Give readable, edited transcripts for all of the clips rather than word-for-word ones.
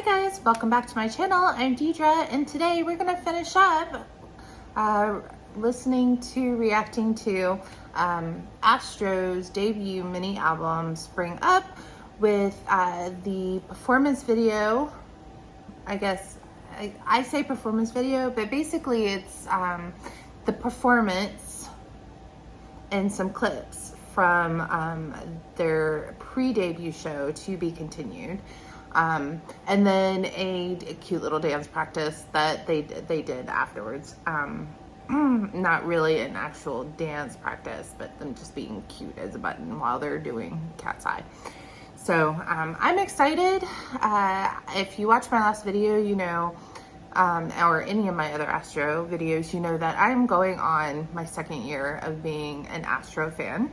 Hi guys, welcome back to my channel. I'm Deidre, and today we're gonna finish up reacting to Astro's debut mini album Spring Up with the performance video. I guess I say performance video, but basically it's the performance and some clips from their pre-debut show To Be Continued. And then a cute little dance practice that they did afterwards. Not really an actual dance practice, but them just being cute as a button while they're doing CatsEye. So I'm excited. If you watch my last video, you know, or any of my other Astro videos, you know that I'm going on my second year of being an Astro fan.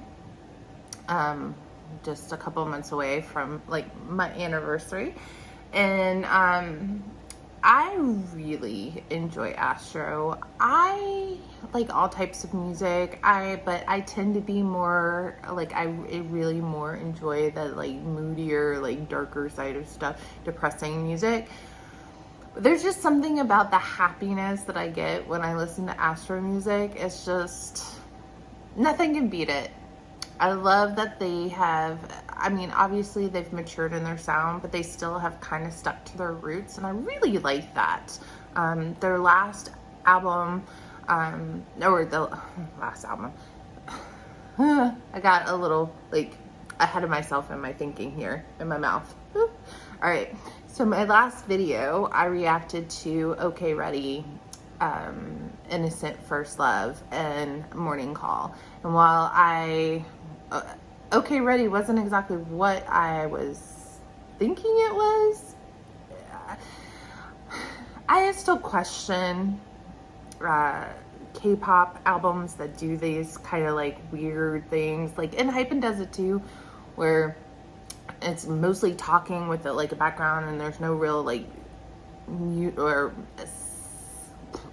Just a couple months away from like my anniversary, and I really enjoy Astro. I like all types of music, but I tend to be more like I really more enjoy the like moodier, like darker side of stuff, depressing music. There's just something about the happiness that I get when I listen to Astro music. It's just, nothing can beat it. I love that they have, I mean, obviously they've matured in their sound, but they still have kind of stuck to their roots, and I really like that. Their last album, or the last album, I got a little, like, ahead of myself in my thinking here, in my mouth. All right, so my last video, I reacted to Okay Ready, Innocent First Love, and Morning Call. And while Okay Ready wasn't exactly what I was thinking it was, I still question K-pop albums that do these kind of like weird things. Like, and Hypen does it too, where it's mostly talking with like a background and there's no real like mute or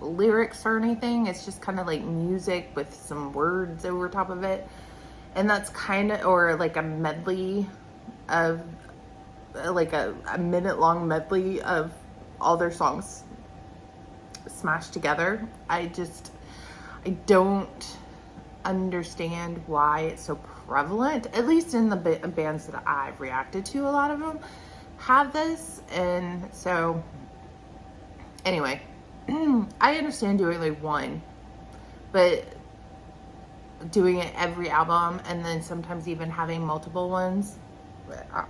lyrics or anything. It's just kind of like music with some words over top of it. And that's kind of, or like a medley of, like a minute-long medley of all their songs smashed together. I don't understand why it's so prevalent, at least in the bands that I've reacted to. A lot of them have this, and so anyway, I understand doing like one, but doing it every album and then sometimes even having multiple ones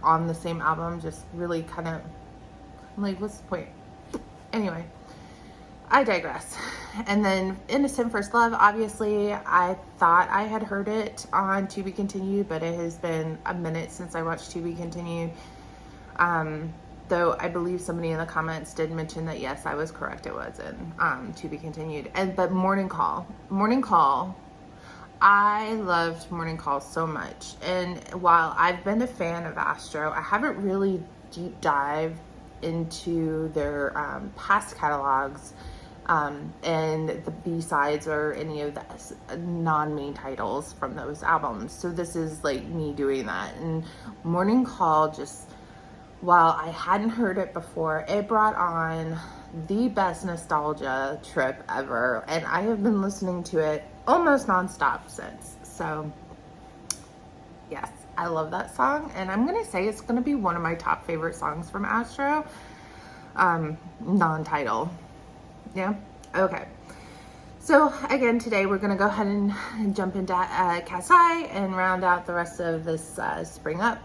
on the same album just really kind of, like, what's the point? Anyway, I digress. And then Innocent First Love, obviously I thought I had heard it on To Be Continued, but it has been a minute since I watched To Be Continued. Though I believe somebody in the comments did mention that yes, I was correct, it was in To Be Continued. But Morning Call, I loved Morning Call so much. And while I've been a fan of Astro, I haven't really deep dived into their past catalogs and the B-sides or any of the non-main titles from those albums. So this is like me doing that. And Morning Call, just while I hadn't heard it before, it brought on the best nostalgia trip ever, and I have been listening to it almost non-stop since. So yes, I love that song, and I'm gonna say it's gonna be one of my top favorite songs from Astro, non-title. Yeah, okay. So again, today we're gonna go ahead and jump into CatsEye and round out the rest of this Spring Up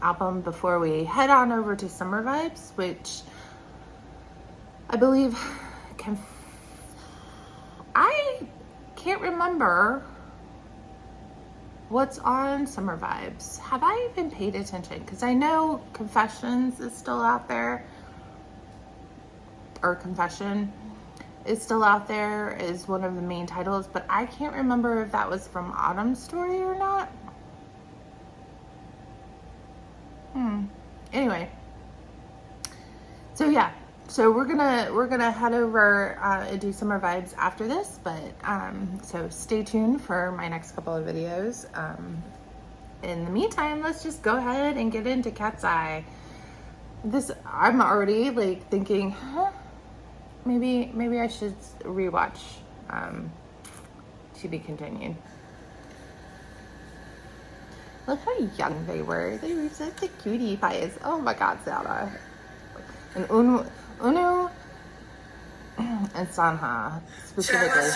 album before we head on over to Summer Vibes, which I believe I can't remember what's on Summer Vibes. Have I even paid attention? Because I know Confessions is still out there, or Confession is still out there as one of the main titles, but I can't remember if that was from Autumn's Story or not. Anyway, so yeah. So we're gonna head over and do Summer Vibes after this, but so stay tuned for my next couple of videos. In the meantime, let's just go ahead and get into CatsEye. this, I'm already like thinking, huh, maybe I should rewatch To Be Continued. Look how young they were. They were such a cutie pies. Oh my God, Sarah. And Unu and Sanha specifically.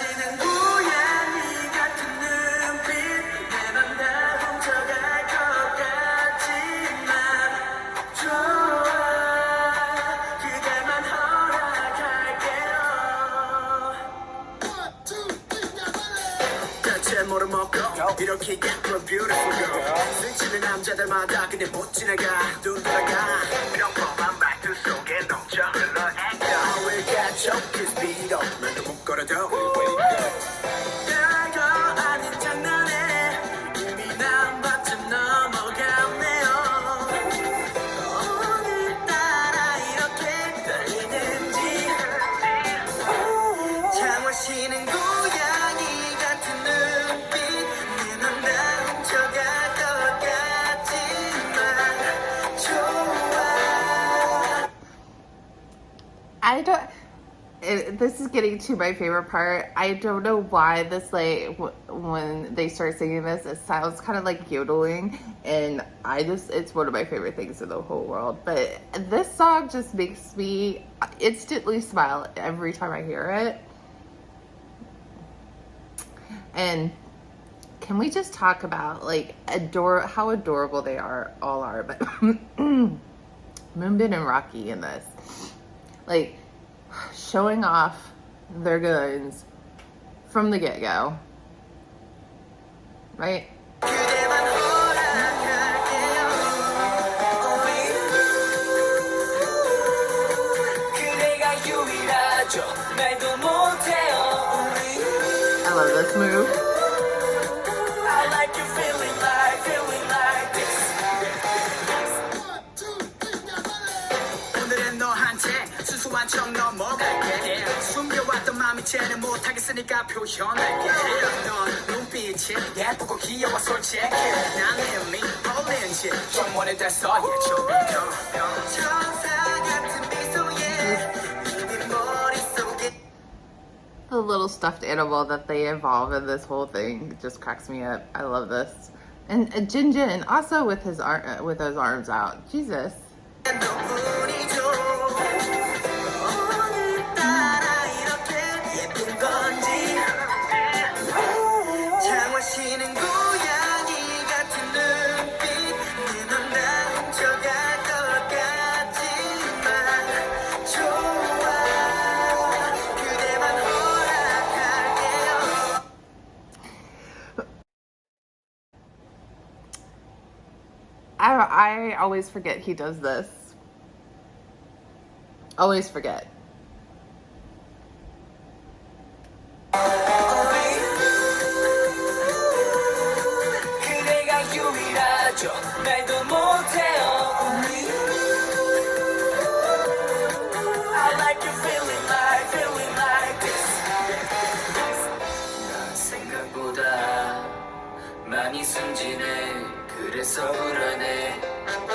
모를 먹고 이렇게 예쁜 beautiful girl 스치는 남자들마다 근데 못 지나가 눈 돌아가 평범한 말투 속에 넘쳐 흘러 anger 왜 갇혀 kiss beat up 말도 못 걸어도 별거 아닌 장난에 이미 난 반쯤 넘어갔네요 오늘따라 이렇게 떨리는지 창원 쉬는 고양이 같은 눈빛 내넌 나 훔쳐갈 것 같지만 좋아 This is getting to my favorite part. I don't know why this, like, when they start singing this, it sounds kind of like yodeling, and it's one of my favorite things in the whole world. But this song just makes me instantly smile every time I hear it. And can we just talk about, like, how adorable they all are, but Moonbin and Rocky in this, like, showing off their guns from the get-go, right? I love this move. I like you feeling like this 오늘은 너한테 순수한 척 넘어갈게 숨겨왔던 맘이 쟤는 못하겠으니까 표현할게 넌 눈빛이 예쁘고 귀여워 솔직해 난 이미 어린지 정원에 됐어 천사 같은 미소에 이미 머릿속에 The little stuffed animal that they evolve in this whole thing just cracks me up. I love this. And Jin Jin also with his with those arms out. Jesus. 너뿐이 줘 오늘따라 이렇게 예쁜 건지 창원 쉬는 고양이 같은 눈빛 내넌 나 훔쳐갈 것 같지만 좋아 그대만 허락할게요 I always forget he does this. Always forget. 그대가 유일하죠 말도 못해요 I like you feeling like this 난 생각보다 많이 순진해 그래서 불안해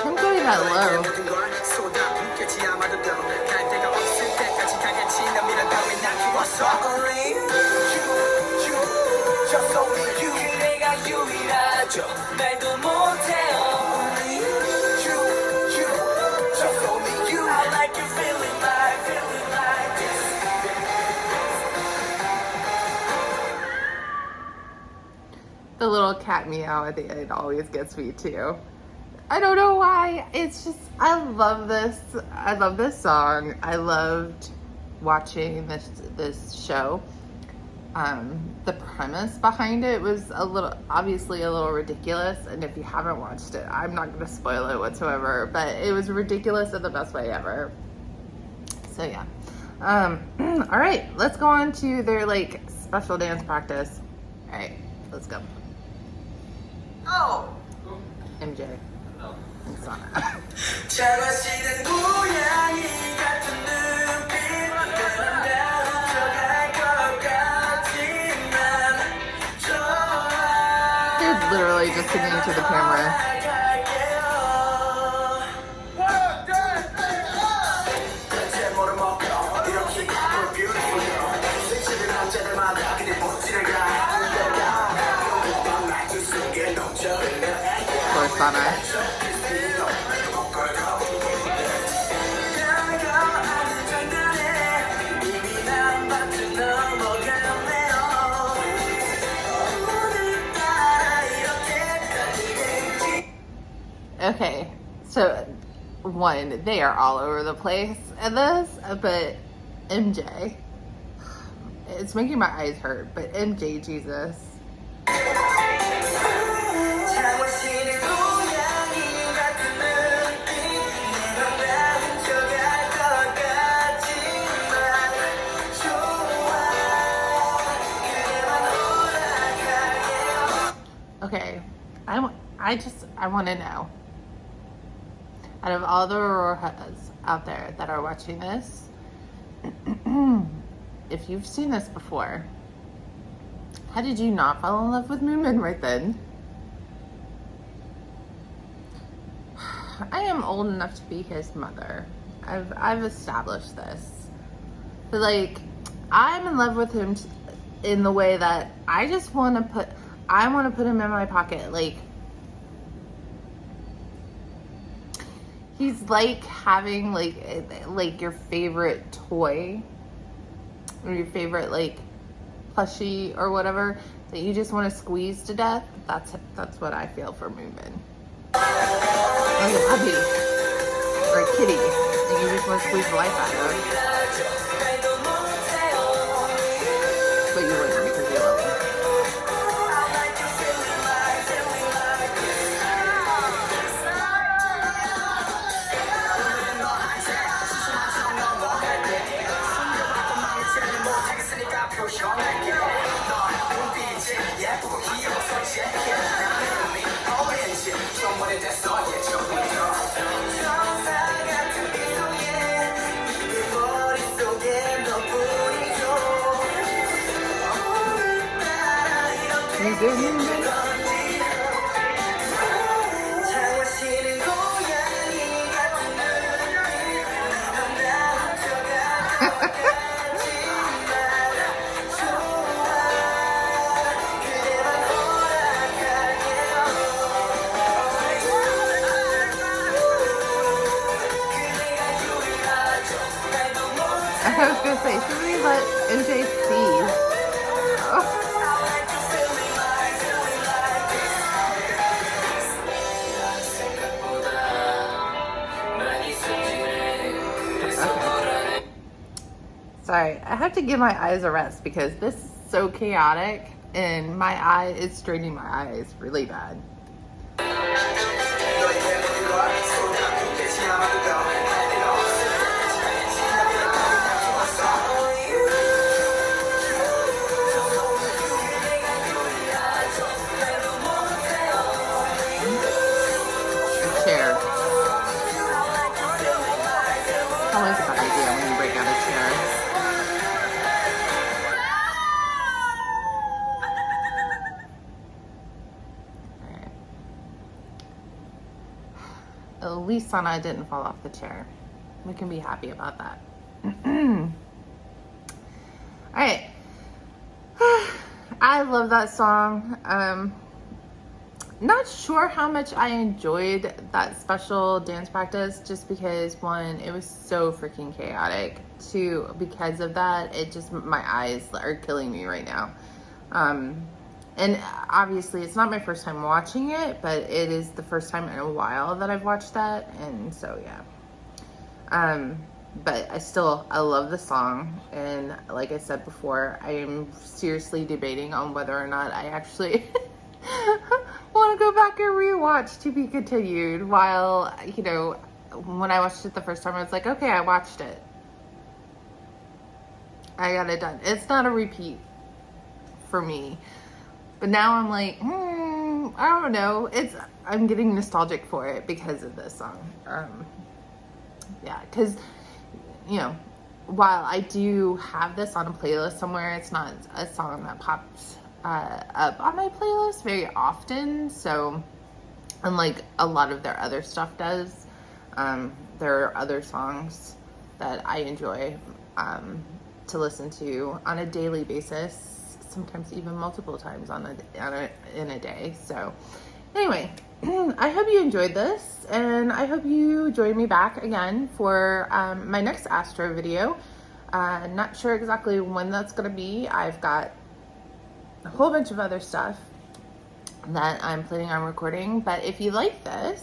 Him going that low. 모든 걸 쏟아붓겠지 아마도 갈 데가 없을 때까지 가겠지 넌 밀어넣으면 난 키웠어 Only you just only you 그대가 유일하죠 말도 못해요 Only you just only you I like you feeling like this The little cat meow at the end always gets me too. I don't know why. It's just, I love this. I love this song. I loved watching this show. The premise behind it was obviously a little ridiculous. And if you haven't watched it, I'm not going to spoil it whatsoever. But it was ridiculous in the best way ever. So yeah. All right, let's go on to their like special dance practice. All right, let's go. Oh MJ. And Sana. 작아지는 고양이 같은 눈빛 내넌 나 훔쳐갈 것 같지만 좋아 They're literally just singing to the camera. 갈게요 Okay, so one, they are all over the place in this, but MJ, it's making my eyes hurt, but MJ, Jesus. Okay, I want to know, out of all the Auroras out there that are watching this, if you've seen this before, how did you not fall in love with Moomin right then? I am old enough to be his mother. I've established this. But like, I'm in love with him in the way that I want to put him in my pocket. Like, he's like having like your favorite toy or your favorite like plushie or whatever that you just want to squeeze to death. That's what I feel for Moomin. Like a puppy or a kitty that you just want to squeeze the life out of. But you wouldn't because you love him. I was gonna say, somebody let MJ see. Oh. Okay. Sorry, I have to give my eyes a rest because this is so chaotic and my eye is straining my eyes really bad. Always a bad idea when you break out a chair. Alright. At least Sana didn't fall off the chair. We can be happy about that. Alright. I love that song. Not sure how much I enjoyed that special dance practice just because, one, it was so freaking chaotic. Two, because of that, my eyes are killing me right now. And obviously it's not my first time watching it, but it is the first time in a while that I've watched that, and so yeah. But I love the song, and like I said before, I am seriously debating on whether or not I actually want to go back and rewatch To Be Continued. While, you know, when I watched it the first time, I was like, okay, I watched it. I got it done. It's not a repeat for me. But now I'm like, I don't know. I'm getting nostalgic for it because of this song. Yeah, because, you know, while I do have this on a playlist somewhere, it's not a song that pops up on my playlist very often. So, unlike a lot of their other stuff does, there are other songs that I enjoy to listen to on a daily basis, sometimes even multiple times in a day. So anyway, I hope you enjoyed this, and I hope you join me back again for my next Astro video. Not sure exactly when that's going to be. I've got a whole bunch of other stuff that I'm planning on recording, but if you like this,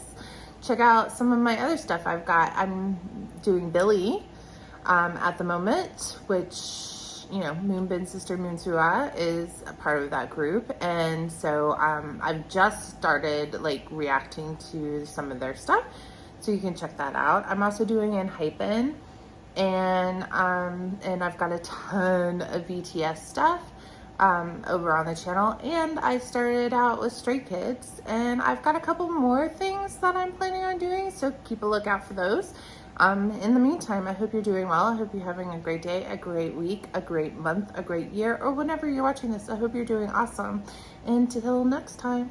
check out some of my other stuff I've got. I'm doing Billy at the moment, which, you know, Moonbin's sister Moonsua is a part of that group, and so I've just started like reacting to some of their stuff, so you can check that out. I'm also doing in Hypen, and I've got a ton of BTS stuff over on the channel, and I started out with Stray Kids, and I've got a couple more things that I'm planning on doing, so keep a lookout for those. In the meantime, I hope you're doing well. I hope you're having a great day, a great week, a great month, a great year, or whenever you're watching this. I hope you're doing awesome. And until next time.